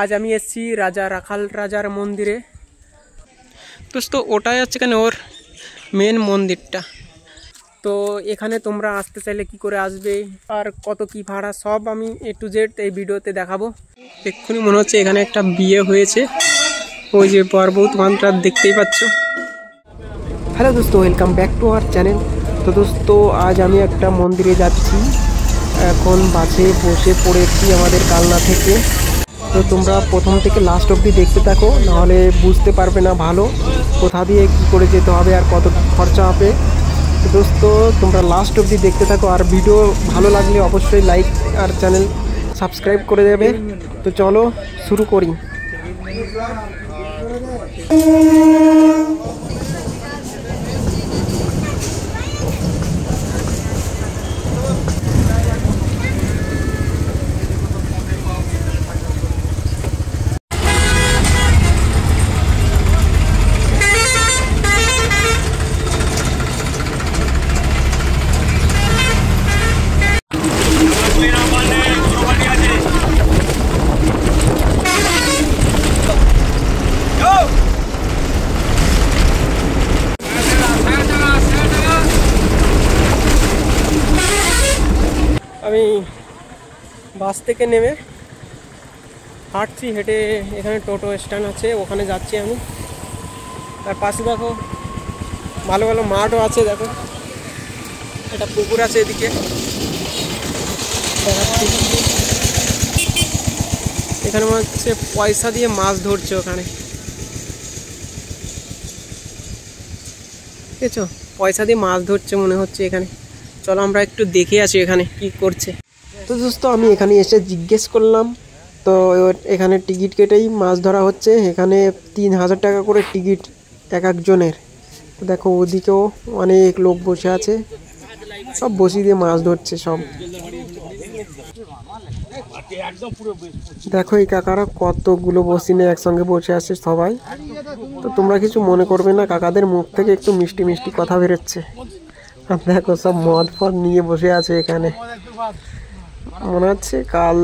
আজ আমি এসেছি রাজা রাখাল রাজার মন্দিরে। দোস্ত ওটাই হচ্ছে কেন ওর মেন মন্দিরটা। তো এখানে তোমরা আসতে চাইলে কি করে আসবে আর কত কি ভাড়া সব আমি A to Z এই ভিডিওতে দেখাবো। এক্ষুনি মনে হচ্ছে এখানে একটা বিয়ে হয়েছে, ওই যে বর বউ তোমরা দেখতেই পাচ্ছ। হ্যালো দোস্ত, welcome back to our channel. তো দোস্ত আজ আমি একটা মন্দিরে যাচ্ছি, এখন বাসে বসে পড়েছি আমাদের কালনা থেকে। তো তোমরা প্রথম থেকে লাস্ট অবধি দেখতে থাকো, নাহলে বুঝতে পারবে না ভালো কোথা দিয়ে কী করে যেতে হবে আর কত খরচা হবে। তো দোস্ত তোমরা লাস্ট অবধি দেখতে থাকো, আর ভিডিও ভালো লাগলে অবশ্যই লাইক আর চ্যানেল সাবস্ক্রাইব করে দেবে। তো চলো শুরু করি। আমি বাস থেকে নেমে হাঁটছি, হেঁটে এখানে টোটো স্ট্যান্ড আছে, ওখানে যাচ্ছি আমি। আর পাশে দেখো ভালো ভালো মাঠও আছে, দেখো একটা পুকুর আছে এদিকে দেখাচ্ছি। এখানে মনে হচ্ছে পয়সা দিয়ে মাছ ধরছে ওখানে, বুঝেছো? পয়সা দিয়ে মাছ ধরছে মনে হচ্ছে এখানে। চলো আমরা একটু দেখে আসি এখানে কি করছে। তো দোস্ত আমি এখানে এসে জিজ্ঞেস করলাম, তো এখানে টিকিট কেটেই মাছ ধরা হচ্ছে। এখানে 3000 টাকা করে টিকিট এক একজনের। দেখো ওদিকেও অনেক লোক বসে আছে, সব বসি দিয়ে মাছ ধরছে সব। দেখো এই কাকারা কতগুলো বসি নিয়ে একসঙ্গে বসে আছে সবাই। তো তোমরা কিছু মনে করবে না, কাকাদের মুখ থেকে একটু মিষ্টি মিষ্টি কথা বেরোচ্ছে। আর দেখো সব মদ ফদ নিয়ে বসে আছে এখানে। মনে হচ্ছে কাল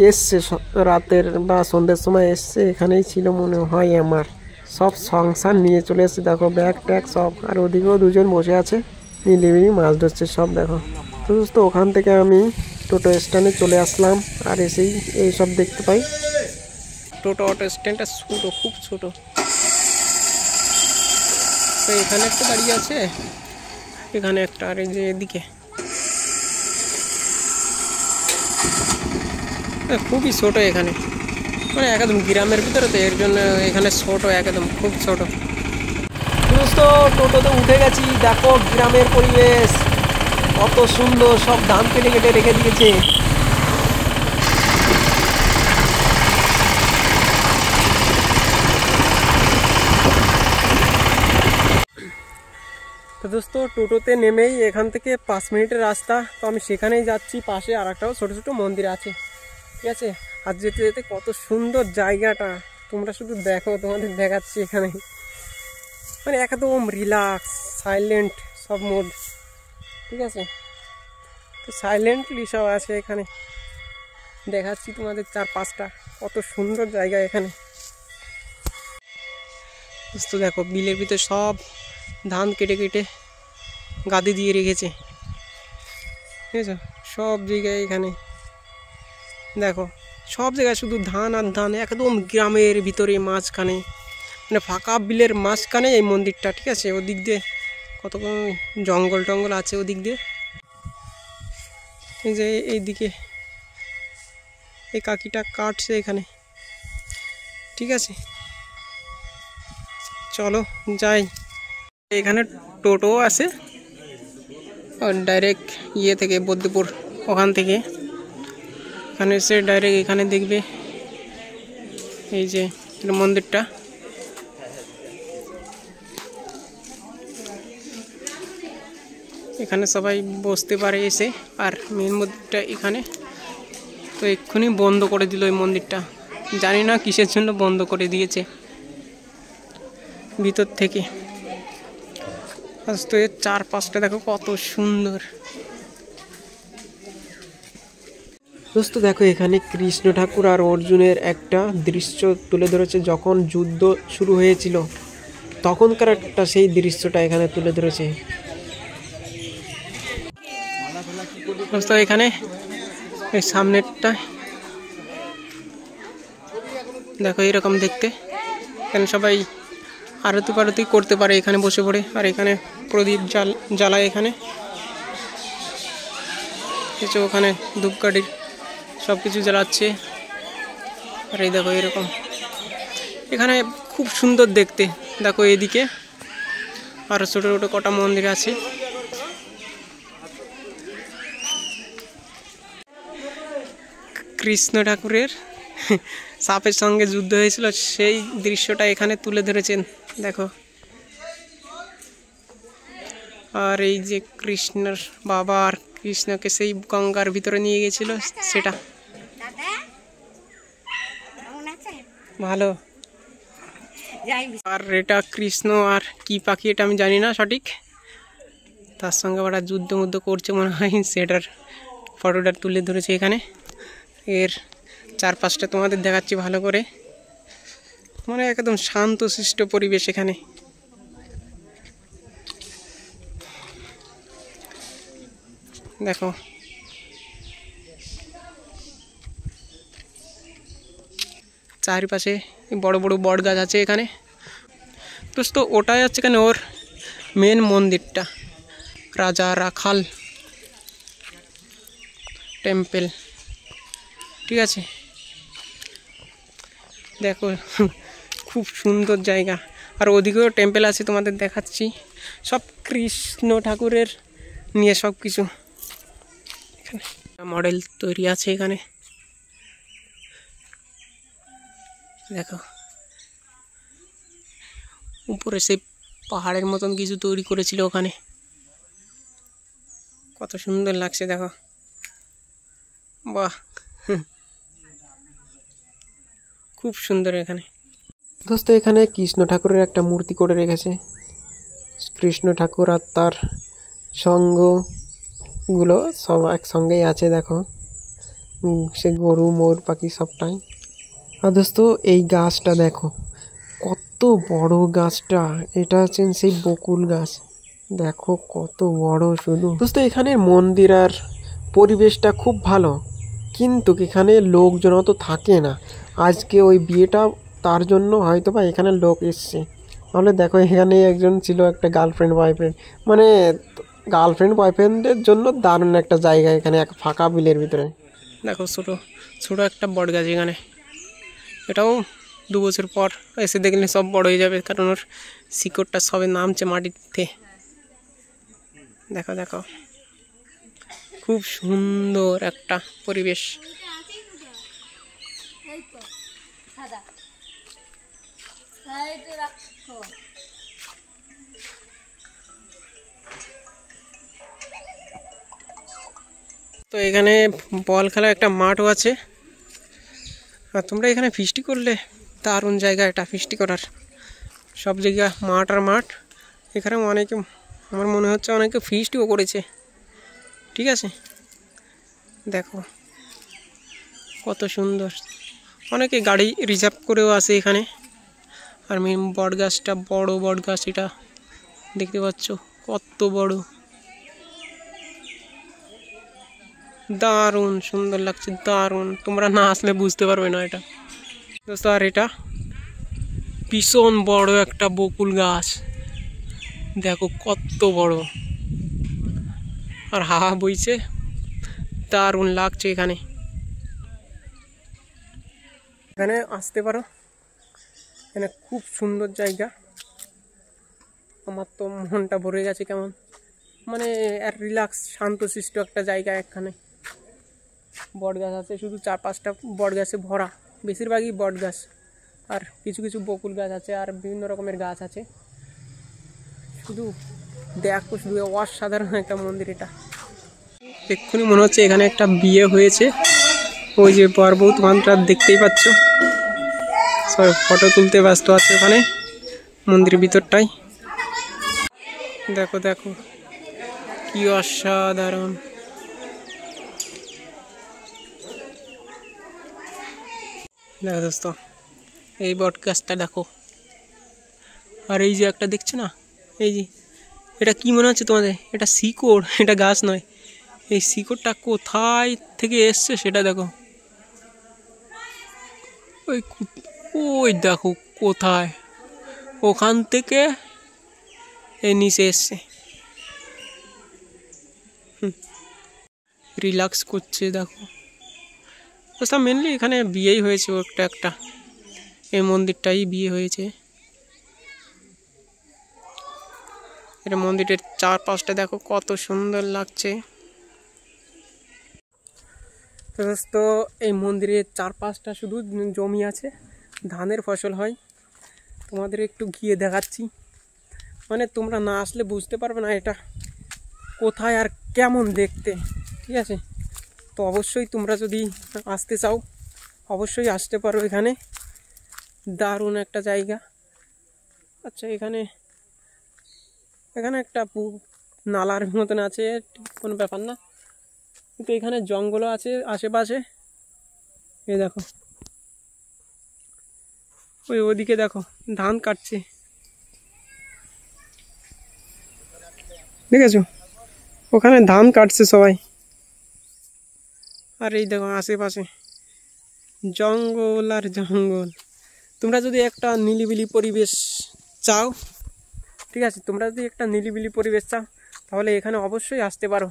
এসছে রাতের বা সন্ধ্যের সময় এসছে, এখানেই ছিল মনে হয় আমার। সব সংসার নিয়ে চলে এসছে, দেখো ব্যাগ ট্যাগ সব। আর ওদিকেও দুজন বসে আছে, নিলিবিলি মাছ ধরছে সব। দেখো তো দোস্ত ওখান থেকে আমি টোটো স্ট্যান্ডে চলে আসলাম, আর এসেই এইসব দেখতে পাই। টোটো অটো স্ট্যান্ডটা ছোটো, খুব ছোটো। তো এখানে একটা দাঁড়িয়ে আছে, এখানে একটা, আর এই যে এদিকে খুবই ছোট এখানে, মানে একদম গ্রামের ভিতরে, তো এর জন্য এখানে ছোট, একদম খুব ছোট। দোস্ত টোটোতে উঠে গেছি, দেখো গ্রামের পরিবেশ কত সুন্দর, সব ধান কেটে কেটে রেখে দিয়েছে। তো দোস্ত টোটোতে নেমেই এখান থেকে 5 মিনিটের রাস্তা, তো আমি সেখানেই যাচ্ছি। পাশে আর একটাও ছোটো ছোটো মন্দির আছে, ঠিক আছে? আর যেতে যেতে কত সুন্দর জায়গাটা, তোমরা শুধু দেখো, তোমাদের দেখাচ্ছি। এখানে মানে একদম রিল্যাক্স, সাইলেন্ট সব মোড, ঠিক আছে? তো সাইলেন্টলি সব আছে এখানে, দেখাচ্ছি তোমাদের চারপাশটা, কত সুন্দর জায়গা এখানে। তো দেখো বিলের ভিতরে সব ধান কেটে কেটে গাদি দিয়ে রেখেছে, ঠিক আছে? সব জায়গায় এখানে দেখো, সব জায়গায় শুধু ধান আর ধান, একদম গ্রামের ভিতরে মাঝখানে, মানে ফাঁকা বিলের মাঝখানে এই মন্দিরটা, ঠিক আছে? ওদিক দিয়ে কত জঙ্গল টঙ্গল আছে ওদিক দিয়ে। এই যে এইদিকে এই কাকিটা কাটছে এখানে, ঠিক আছে? চলো যাই। এখানে টোটো আছে ডাইরেক্ট ইয়ে থেকে, বদ্যপুর ওখান থেকে এখানে এসে ডাইরেক্ট এখানে দেখবে এই যে মন্দিরটা। এখানে সবাই বসতে পারে এসে, আর মেন মন্দিরটা এখানে। তো এক্ষুনি বন্ধ করে দিল এই মন্দিরটা, জানি না কিসের জন্য বন্ধ করে দিয়েছে ভিতর থেকে। তো এর চারপাশটা দেখো কত সুন্দর। দোস্ত দেখো এখানে কৃষ্ণ ঠাকুর আর অর্জুনের একটা দৃশ্য তুলে ধরেছে, যখন যুদ্ধ শুরু হয়েছিল তখনকার একটা সেই দৃশ্যটা এখানে তুলে ধরেছে। দোস্ত এখানে এই সামনেরটা দেখো এরকম দেখতে, এখানে সবাই আরতি পারতি করতে পারে এখানে বসে পড়ে। আর এখানে প্রদীপ জ্বালায় এখানে, কিছু ওখানে ধূপকাঠির সব কিছু জ্বালাচ্ছে। আর এই দেখো এরকম এখানে খুব সুন্দর দেখতে। দেখো এদিকে আরো ছোটো ছোটো কটা মন্দির আছে। কৃষ্ণ ঠাকুরের সাপের সঙ্গে যুদ্ধ হয়েছিল সেই দৃশ্যটা এখানে তুলে ধরেছেন দেখো। আর এই যে কৃষ্ণর বাবা আর কৃষ্ণকে সেই গঙ্গার ভিতরে নিয়ে গেছিল সেটা ভালো। আর এটা কৃষ্ণ আর কি পাখি এটা আমি জানি না সঠিক, তার সঙ্গে ওরা যুদ্ধ মুদ্ধ করছে মনে হয়, সেটার ফটোটা তুলে ধরেছে এখানে। এর চারপাশটা তোমাদের দেখাচ্ছি ভালো করে, মানে একদম শান্তশিষ্ট পরিবেশ এখানে। দেখো চারিপাশে বড় বড় বট গাছ আছে এখানে। দোস্ত ওটাই হচ্ছে এখানে ওর মেন মন্দিরটা, রাজা রাখাল টেম্পল, ঠিক আছে। দেখো খুব সুন্দর জায়গা। আর ওদিকেও টেম্পল আছে তোমাদের দেখাচ্ছি, সব কৃষ্ণ ঠাকুরের নিয়ে সব কিছু এখানে মডেল তৈরি আছে এখানে। দেখো উপরে সেই পাহাড়ের মতন কিছু তৈরি করেছিল ওখানে, কত সুন্দর লাগছে দেখো, বাহ খুব সুন্দর এখানে। দোস্ত এখানে কৃষ্ণ ঠাকুরের একটা মূর্তি করে রেখেছে, কৃষ্ণ ঠাকুর আর তার সঙ্গগুলো সব একসঙ্গেই আছে দেখো, সে গরু মোর পাখি সবটাই। আর দোস্ত এই গাছটা দেখো কত বড় গাছটা, এটা হচ্ছেন সেই বকুল গাছ, দেখো কত বড় শুধু। দোস্ত এখানের মন্দির আর পরিবেশটা খুব ভালো, কিন্তু এখানে লোকজন অত থাকে না। আজকে ওই বিয়েটা তার জন্য হয়তো বা এখানে লোক এসছে, তাহলে দেখো এখানে একজন ছিল একটা গার্লফ্রেন্ড বয়ফ্রেন্ড, মানে গার্লফ্রেন্ড বয়ফ্রেন্ডের জন্য দারুণ একটা জায়গা এখানে, এক ফাঁকা বিলের ভিতরে। দেখো ছোটো ছোটো একটা বট গাছ এখানে, এটাও 2 বছর পর এসে দেখলে সব বড় হয়ে যাবে, কারণ ওর শিকড়টা সবে নামছে মাটিতে। দেখো দেখো খুব সুন্দর একটা পরিবেশ। তো এখানে বল খেলার একটা মাঠও আছে, আর তোমরা এখানে ফিস্টি করলে দারুণ জায়গা এটা ফিস্টি করার, সব জায়গা মাঠ আর মাঠ। এখানে অনেকে, আমার মনে হচ্ছে অনেকে ফিস্টিও করেছে, ঠিক আছে। দেখো কত সুন্দর, অনেকে গাড়ি রিজার্ভ করেও আসে এখানে। আর মেন বট গাছটা বড় বট গাছ, এটা দেখতে পাচ্ছ কত বড়, দারুণ সুন্দর লাগছে, দারুণ, তোমরা না আসলে বুঝতে পারবে না এটা দোস্ত। আর এটা ভীষণ বড় একটা বকুল গাছ, দেখো কত বড়, আর হাওয়া বইছে, দারুণ লাগছে এখানে। এখানে আসতে পারো, এখানে খুব সুন্দর জায়গা, আমার তো মনটা ভরে গেছে কেমন, মানে আর রিল্যাক্স শান্তশিষ্ট একটা জায়গা। এখানে বট গাছ আছে, শুধু 4-5টা বট গাছে ভরা, বেশিরভাগই বট গাছ, আর কিছু কিছু বকুল গাছ আছে, আর বিভিন্ন রকমের গাছ আছে। শুধু দেখো, শুধু অসাধারণ একটা মন্দির এটা। এক্ষুনি মনে হচ্ছে এখানে একটা বিয়ে হয়েছে, ওই যে বর বউ তোমরা দেখতেই পাচ্ছ, সবাই ফটো তুলতে ব্যস্ত আছে ওখানে মন্দিরের ভিতরটাই। দেখো দেখো কি অসাধারণ, দেখো দোস্ত, এই বট গাছটা দেখো, আর এই যে একটা দেখছো না, এই যে এটা কি মনে হচ্ছে তোমাদের? এটা শিকড়, এটা গাছ নয়। এই শিকড়টা কোথায় থেকে এসছে সেটা দেখো। ওই ওই দেখো কোথায়, ওখান থেকে এই নিচে এসছে। রিল্যাক্স করছে দেখো দোস্ত। মেনলি এখানে বিয়েই হয়েছে, একটা একটা এই মন্দিরটাই বিয়ে হয়েছে। এটা মন্দিরের চারপাশটা দেখো কত সুন্দর লাগছে। তো দোস্ত, এই মন্দিরের চারপাশটা শুধু জমি আছে, ধানের ফসল হয়। তোমাদের একটু গিয়ে দেখাচ্ছি, মানে তোমরা না আসলে বুঝতে পারবে না এটা কোথায় আর কেমন দেখতে, ঠিক আছে? তো অবশ্যই তোমরা যদি আসতে চাও অবশ্যই আসতে পারো। এখানে দারুণ একটা জায়গা। আচ্ছা, এখানে একটা নালার মতন আছে, কোনো ব্যাপার না, কিন্তু এখানে জঙ্গলও আছে আশেপাশে। এই দেখো, ওদিকে দেখো ধান কাটছে, দেখেছো? ওখানে ধান কাটছে সবাই। আর এই দেখো আশেপাশে জঙ্গল আর জঙ্গল। তোমরা যদি একটা নিলিবিলি পরিবেশ চাও, ঠিক আছে, তোমরা যদি একটা নিলিবিলি পরিবেশ চাও তাহলে এখানে অবশ্যই আসতে পারো।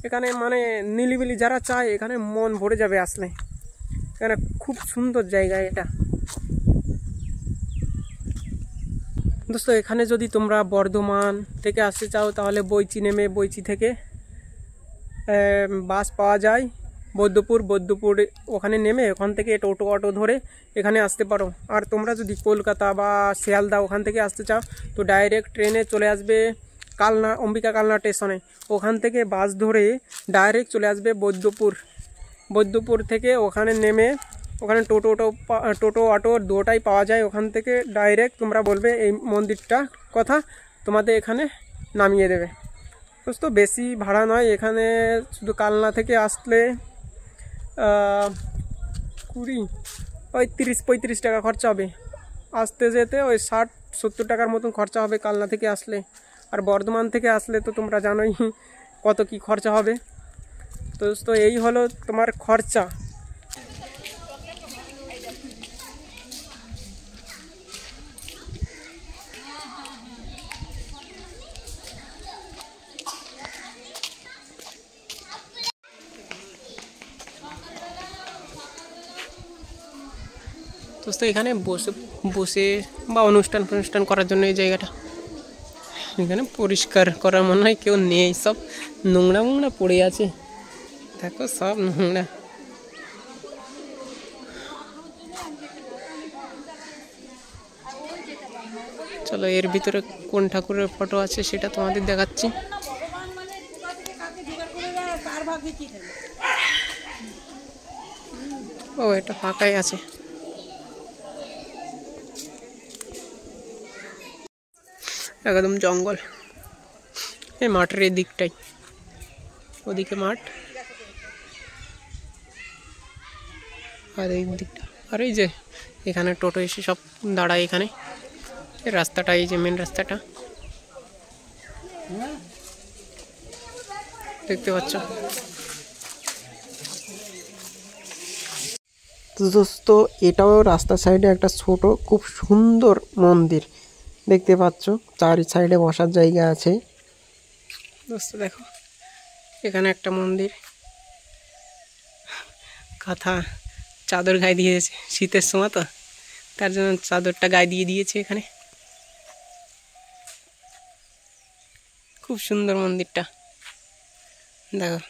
এখানে মানে নিলিবিলি যারা চায় এখানে মন ভরে যাবে আসলে। এখানে খুব সুন্দর জায়গা এটা দোস্ত। এখানে যদি তোমরা বর্ধমান থেকে আসতে চাও তাহলে বইচি নেমে, বইচি থেকে বাস পাওয়া যায় বৈদ্যপুর ওখানে নেমে ওখান থেকে টোটো অটো ধরে এখানে আসতে পারো। আর তোমরা যদি কলকাতা বা শিয়ালদা ওখান থেকে আসতে চাও তো ডাইরেক্ট ট্রেনে চলে আসবে কালনা, অম্বিকা কালনা স্টেশনে। ওখান থেকে বাস ধরে ডাইরেক্ট চলে আসবে বৈদ্যপুর থেকে ওখানে নেমে ওখানে টোটো অটো দুটোটাই পাওয়া যায়। ওখান থেকে ডাইরেক্ট তোমরা বলবে এই মন্দিরটা কথা, তোমাদের এখানে নামিয়ে দেবে। দোস্ত বেশি ভাড়া নয়, এখানে শুধু কালনা থেকে আসলে 30-35 টাকা খরচা হবে। আসতে যেতে ওই 60-70 টাকার মতন খরচা হবে কালনা থেকে আসলে। আর বর্ধমান থেকে আসলে তো তোমরা জানোই কত কি খরচা হবে। তো দোস্ত এই হলো তোমার খরচা। দোস্ত এখানে বসে বা অনুষ্ঠান করার জন্য এই জায়গাটা, এখানে পরিষ্কার করার মনে হয় কেউ নেই, সব নোংরা পড়ে আছে, দেখো সব নোংরা। চলো এর ভিতরে কোন ঠাকুরের ফটো আছে সেটা তোমাদের দেখাচ্ছি। ও এটা ফাঁকাই আছে। একদম জঙ্গল, এই মাঠের এই দিকটাই, ওদিকে মাঠ আর এই দিকটা। আর এই যে এখানে টোটো এসে সব দাঁড়ায় এখানে। এই রাস্তাটা, এই যে মেন রাস্তাটা দেখতে পাচ্ছ। তো দোস্ত এটাও রাস্তার সাইডে একটা ছোট খুব সুন্দর মন্দির দেখতে পাচ্ছ, চারি সাইডে বসার জায়গা আছে। দোস্ত দেখো এখানে একটা মন্দির, কাঁথা চাদর গায়ে দিয়েছে, শীতের সময় তো তার জন্য চাদরটা গায়ে দিয়ে দিয়েছে এখানে। খুব সুন্দর মন্দিরটা দেখো।